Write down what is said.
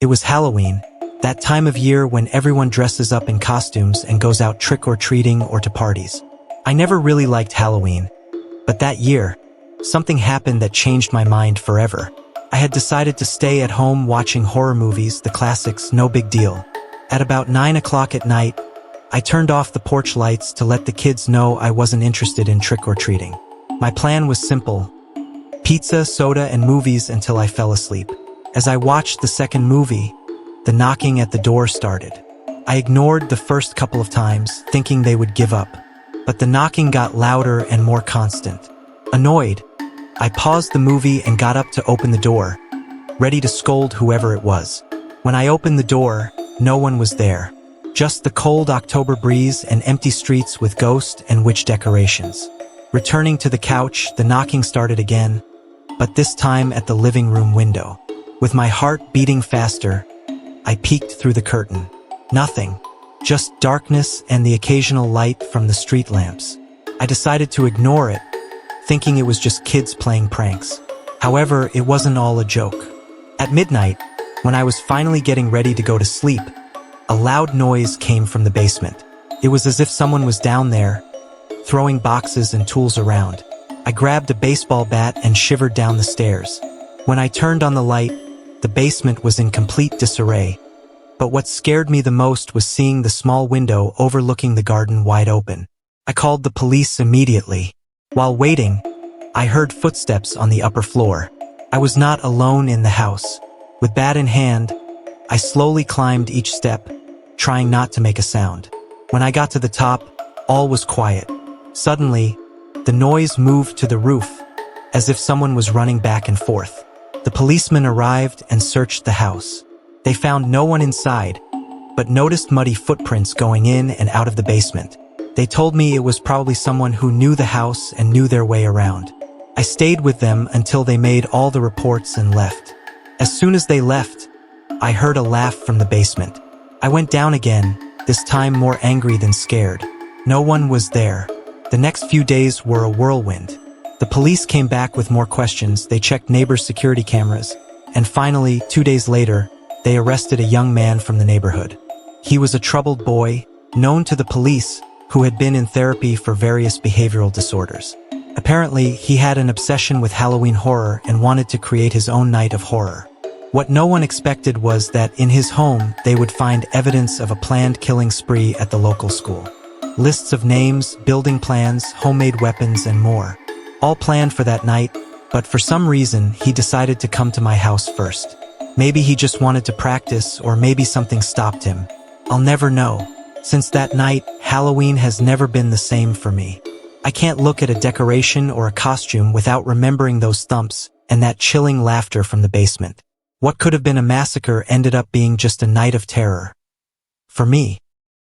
It was Halloween, that time of year when everyone dresses up in costumes and goes out trick-or-treating or to parties. I never really liked Halloween, but that year, something happened that changed my mind forever. I had decided to stay at home watching horror movies, the classics, no big deal. At about 9 o'clock at night, I turned off the porch lights to let the kids know I wasn't interested in trick-or-treating. My plan was simple: pizza, soda, and movies until I fell asleep. As I watched the second movie, the knocking at the door started. I ignored the first couple of times, thinking they would give up. But the knocking got louder and more constant. Annoyed, I paused the movie and got up to open the door, ready to scold whoever it was. When I opened the door, no one was there. Just the cold October breeze and empty streets with ghost and witch decorations. Returning to the couch, the knocking started again, but this time at the living room window. With my heart beating faster, I peeked through the curtain. Nothing, just darkness and the occasional light from the street lamps. I decided to ignore it, thinking it was just kids playing pranks. However, it wasn't all a joke. At midnight, when I was finally getting ready to go to sleep, a loud noise came from the basement. It was as if someone was down there, throwing boxes and tools around. I grabbed a baseball bat and shivered down the stairs. When I turned on the light, the basement was in complete disarray. But what scared me the most was seeing the small window overlooking the garden wide open. I called the police immediately. While waiting, I heard footsteps on the upper floor. I was not alone in the house. With bat in hand, I slowly climbed each step, trying not to make a sound. When I got to the top, all was quiet. Suddenly, the noise moved to the roof, as if someone was running back and forth. The policemen arrived and searched the house. They found no one inside, but noticed muddy footprints going in and out of the basement. They told me it was probably someone who knew the house and knew their way around. I stayed with them until they made all the reports and left. As soon as they left, I heard a laugh from the basement. I went down again, this time more angry than scared. No one was there. The next few days were a whirlwind. The police came back with more questions, they checked neighbors' security cameras, and finally, 2 days later, they arrested a young man from the neighborhood. He was a troubled boy, known to the police, who had been in therapy for various behavioral disorders. Apparently, he had an obsession with Halloween horror and wanted to create his own night of horror. What no one expected was that in his home, they would find evidence of a planned killing spree at the local school. Lists of names, building plans, homemade weapons, and more. All planned for that night, but for some reason, he decided to come to my house first. Maybe he just wanted to practice, or maybe something stopped him. I'll never know. Since that night, Halloween has never been the same for me. I can't look at a decoration or a costume without remembering those thumps and that chilling laughter from the basement. What could have been a massacre ended up being just a night of terror. For me.